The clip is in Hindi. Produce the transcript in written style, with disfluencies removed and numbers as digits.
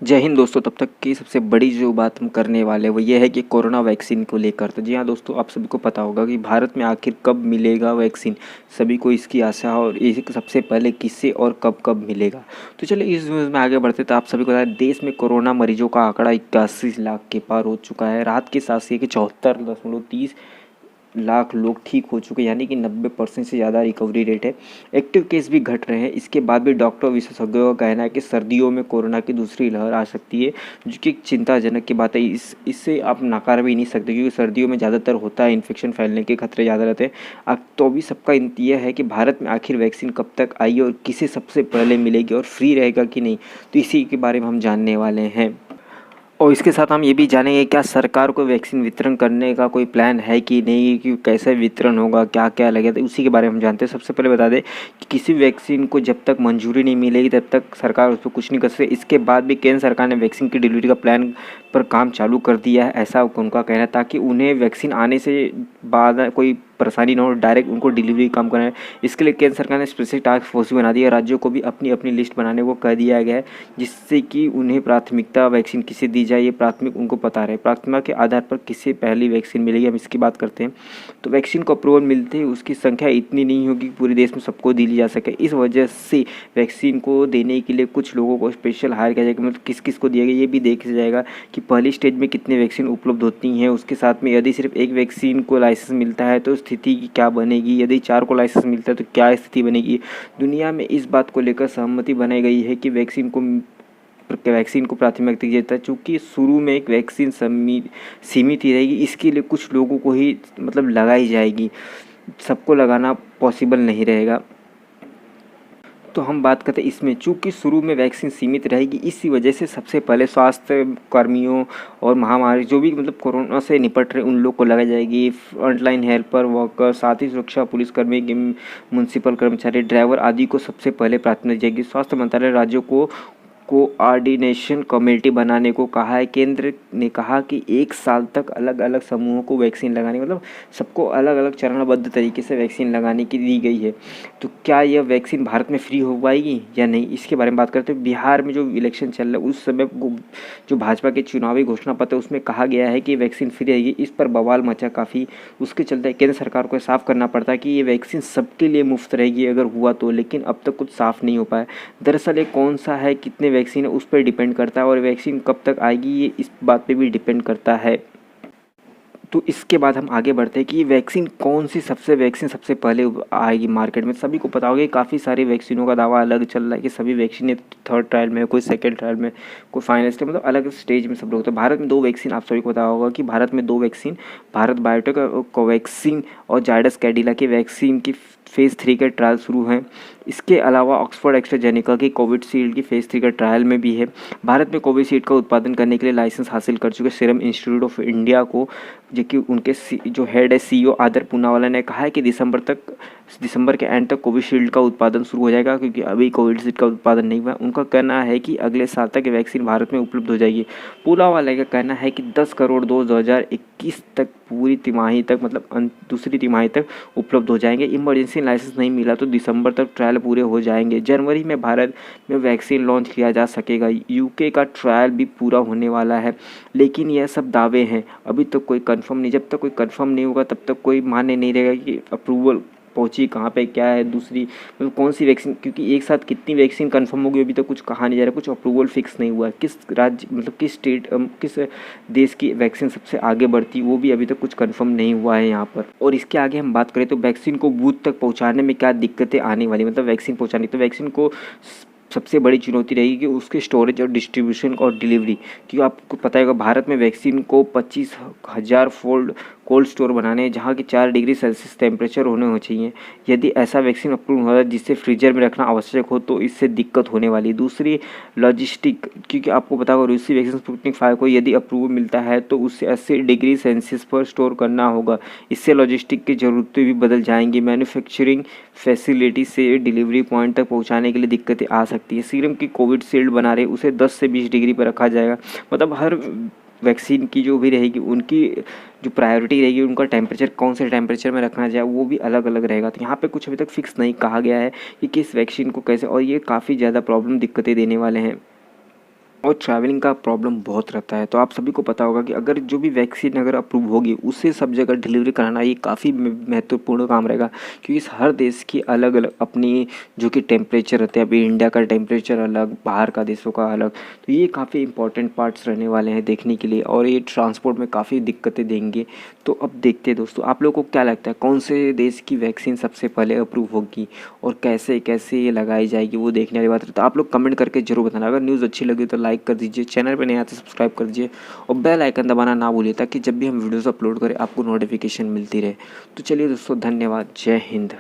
जय हिंद दोस्तों। तब तक की सबसे बड़ी जो बात हम करने वाले हैं वो ये है कि कोरोना वैक्सीन को लेकर। तो जी हाँ दोस्तों, आप सभी को पता होगा कि भारत में आखिर कब मिलेगा वैक्सीन। सभी को इसकी आशा है और ये सबसे पहले किससे और कब कब मिलेगा। तो चलिए इस न्यूज़ में आगे बढ़ते। तो आप सभी को पता है देश में कोरोना मरीजों का आंकड़ा 81 लाख के पार हो चुका है। रात के साथ ये कि 74.30 लाख लोग ठीक हो चुके हैं, यानी कि 90% से ज़्यादा रिकवरी रेट है। एक्टिव केस भी घट रहे हैं। इसके बाद भी डॉक्टर विशेषज्ञों का कहना है कि सर्दियों में कोरोना की दूसरी लहर आ सकती है, जो कि एक चिंताजनक की बात है। इससे आप नकार भी नहीं सकते, क्योंकि सर्दियों में ज़्यादातर होता है, इन्फेक्शन फैलने के खतरे ज़्यादा रहते हैं। अब तो अभी सबका यह है कि भारत में आखिर वैक्सीन कब तक आएगी और किसे सबसे पहले मिलेगी और फ्री रहेगा कि नहीं, तो इसी के बारे में हम जानने वाले हैं। और इसके साथ हम ये भी जानेंगे क्या सरकार को वैक्सीन वितरण करने का कोई प्लान है कि नहीं, कि कैसे वितरण होगा, क्या क्या लगेगा, तो उसी के बारे में हम जानते हैं। सबसे पहले बता दें कि किसी वैक्सीन को जब तक मंजूरी नहीं मिलेगी तब तक सरकार उस पर कुछ नहीं कर सकती। इसके बाद भी केंद्र सरकार ने वैक्सीन की डिलीवरी का प्लान पर काम चालू कर दिया है, ऐसा उनका कहना है, ताकि उन्हें वैक्सीन आने से बाद कोई परेशानी ना हो, डायरेक्ट उनको डिलीवरी काम करना है। इसके लिए केंद्र सरकार ने स्पेशल टास्क फोर्स भी बना दी है। राज्यों को भी अपनी अपनी लिस्ट बनाने को कह दिया गया है, जिससे कि उन्हें प्राथमिकता वैक्सीन किसे दी जाए ये प्राथमिक उनको पता रहे। प्राथमिकता के आधार पर किसे पहली वैक्सीन मिलेगी, हम इसकी बात करते हैं। तो वैक्सीन को अप्रूवल मिलते ही उसकी संख्या इतनी नहीं होगी कि पूरे देश में सबको दी जा सके। इस वजह से वैक्सीन को देने के लिए कुछ लोगों को स्पेशल हायर किया जाएगा, मतलब किस किस को दिया गया ये भी देखा जाएगा कि पहली स्टेज में कितने वैक्सीन उपलब्ध होती हैं। उसके साथ में यदि सिर्फ एक वैक्सीन को लाइसेंस मिलता है तो स्थिति की क्या बनेगी, यदि 4 को लाइसेंस मिलता है तो क्या स्थिति बनेगी। दुनिया में इस बात को लेकर सहमति बनाई गई है कि वैक्सीन को प्राथमिकता दी जाता है। चूँकि शुरू में एक वैक्सीन सीमित ही रहेगी, इसके लिए कुछ लोगों को ही मतलब लगाई जाएगी, सबको लगाना पॉसिबल नहीं रहेगा। तो हम बात करते हैं इसमें, चूँकि शुरू में वैक्सीन सीमित रहेगी, इसी वजह से सबसे पहले स्वास्थ्य कर्मियों और महामारी जो भी मतलब कोरोना से निपट रहे उन लोग को लगाई जाएगी। फ्रंटलाइन हेल्पर वर्कर, साथ ही सुरक्षा पुलिसकर्मी, म्युनिसिपल कर्मचारी, ड्राइवर आदि को सबसे पहले प्राथमिकता दी जाएगी। स्वास्थ्य मंत्रालय राज्यों को कोऑर्डिनेशन कमेटी बनाने को कहा है। केंद्र ने कहा कि 1 साल तक अलग अलग समूहों को वैक्सीन लगाने, मतलब सबको अलग अलग चरणबद्ध तरीके से वैक्सीन लगाने की दी गई है। तो क्या यह वैक्सीन भारत में फ्री हो पाएगी या नहीं, इसके बारे में बात करते हैं। बिहार में जो इलेक्शन चल रहा है उस समय जो भाजपा के चुनावी घोषणा पत्र उसमें कहा गया है कि वैक्सीन फ्री रहेगी। इस पर बवाल मचा काफ़ी। उसके चलते केंद्र सरकार को साफ करना पड़ता है कि ये वैक्सीन सबके लिए मुफ्त रहेगी अगर हुआ तो, लेकिन अब तक कुछ साफ नहीं हो पाया। दरअसल ये कौन सा है, कितने वैक्सीन है, उस पर डिपेंड करता है, और वैक्सीन कब तक आएगी ये इस बात पे भी डिपेंड करता है। तो इसके बाद हम आगे बढ़ते हैं कि वैक्सीन कौन सी वैक्सीन सबसे पहले आएगी मार्केट में। सभी को पता होगा कि काफ़ी सारी वैक्सीनों का दावा अलग चल रहा है कि सभी वैक्सीन 3rd ट्रायल में, कोई 2nd ट्रायल में, कोई फाइनल स्टेज, मतलब अलग स्टेज में सब लोग। तो भारत में 2 वैक्सीन, आप सभी को पता होगा कि भारत में 2 वैक्सीन, भारत बायोटेक कोवैक्सीन और जायडस कैडिला की वैक्सीन की फेज़ 3 के ट्रायल शुरू हैं। इसके अलावा ऑक्सफोर्ड एस्ट्राजेनेका की कोविशील्ड की फेज़ 3 का ट्रायल में भी है। भारत में कोविशील्ड का उत्पादन करने के लिए लाइसेंस हासिल कर चुके सीरम इंस्टीट्यूट ऑफ इंडिया को, जो कि उनके जो हेड है CEO आदर पूनावाला ने कहा है कि दिसंबर के एंड तक कोविशील्ड का उत्पादन शुरू हो जाएगा, क्योंकि अभी कोविशील्ड का उत्पादन नहीं हुआ। उनका कहना है कि अगले साल तक ये वैक्सीन भारत में उपलब्ध हो जाएगी। पूनावाला का कहना है कि 10 करोड़ डोज 2021 तक पूरी तिमाही तक, मतलब दूसरी तिमाही तक उपलब्ध हो जाएंगे। इमरजेंसी लाइसेंस नहीं मिला तो दिसंबर तक ट्रायल पूरे हो जाएंगे। जनवरी में भारत में वैक्सीन लॉन्च किया जा सकेगा। UK का ट्रायल भी पूरा होने वाला है, लेकिन यह सब दावे हैं, अभी तक कोई कंफर्म नहीं। जब तक कोई कंफर्म नहीं होगा तब तक कोई मान्य नहीं रहेगा कि अप्रूवल पहुंची कहाँ पे, क्या है दूसरी, मतलब कौन सी वैक्सीन, क्योंकि एक साथ कितनी वैक्सीन कंफर्म होगी अभी तक कुछ कहा नहीं जा रहा, कुछ अप्रूवल फिक्स नहीं हुआ है। किस राज्य, मतलब किस स्टेट, किस देश की वैक्सीन सबसे आगे बढ़ती, वो भी अभी तक कुछ कंफर्म नहीं हुआ है यहाँ पर। और इसके आगे हम बात करें तो वैक्सीन को बूथ तक पहुँचाने में क्या दिक्कतें आने वाली, मतलब वैक्सीन पहुँचाने, तो वैक्सीन को सबसे बड़ी चुनौती रहेगी कि उसके स्टोरेज और डिस्ट्रीब्यूशन और डिलीवरी, क्योंकि आपको पता है भारत में वैक्सीन को 25,000 फोल्ड कोल्ड स्टोर बनाने हैं, जहाँ की 4 डिग्री सेल्सियस टेम्परेचर होने चाहिए। यदि ऐसा वैक्सीन अप्रूव हो जिससे फ्रीजर में रखना आवश्यक हो तो इससे दिक्कत होने वाली। दूसरी लॉजिस्टिक, क्योंकि आपको पता होगा रूसी वैक्सीन स्पुतनिक 5 को यदि अप्रूवल मिलता है तो उससे 80 डिग्री सेल्सियस पर स्टोर करना होगा। इससे लॉजिस्टिक की ज़रूरतें भी बदल जाएंगी। मैन्युफैक्चरिंग फैसिलिटी से डिलीवरी पॉइंट तक पहुँचाने के लिए दिक्कतें आ सकती है। सीरम की कोविशील्ड बना रहे उसे 10 से 20 डिग्री पर रखा जाएगा, मतलब हर वैक्सीन की जो भी रहेगी उनकी जो प्रायोरिटी रहेगी, उनका टेम्परेचर कौन से टेम्परेचर में रखना जाए वो भी अलग अलग रहेगा। तो यहाँ पे कुछ अभी तक फिक्स नहीं कहा गया है कि किस वैक्सीन को कैसे, और ये काफ़ी ज़्यादा प्रॉब्लम दिक्कतें देने वाले हैं। और ट्रैवलिंग का प्रॉब्लम बहुत रहता है। तो आप सभी को पता होगा कि अगर जो भी वैक्सीन अगर अप्रूव होगी उसे सब जगह डिलीवरी कराना ये काफ़ी महत्वपूर्ण काम रहेगा, क्योंकि हर देश की अलग अलग अपनी जो कि टेम्परेचर रहते हैं। अभी इंडिया का टेम्परेचर अलग, बाहर का देशों का अलग, तो ये काफ़ी इंपॉर्टेंट पार्ट्स रहने वाले हैं देखने के लिए, और ये ट्रांसपोर्ट में काफ़ी दिक्कतें देंगे। तो अब देखते हैं दोस्तों, आप लोगों को क्या लगता है कौन से देश की वैक्सीन सबसे पहले अप्रूव होगी और कैसे कैसे ये लगाई जाएगी, वो देखने वाली बात है। तो आप लोग कमेंट करके जरूर बताना। अगर न्यूज़ अच्छी लगी तो लाइक कर दीजिए, चैनल पे नए आते सब्सक्राइब कर दीजिए और बेल आइकन दबाना ना भूलिए, ताकि जब भी हम वीडियोस अपलोड करें आपको नोटिफिकेशन मिलती रहे। तो चलिए दोस्तों, धन्यवाद। जय हिंद।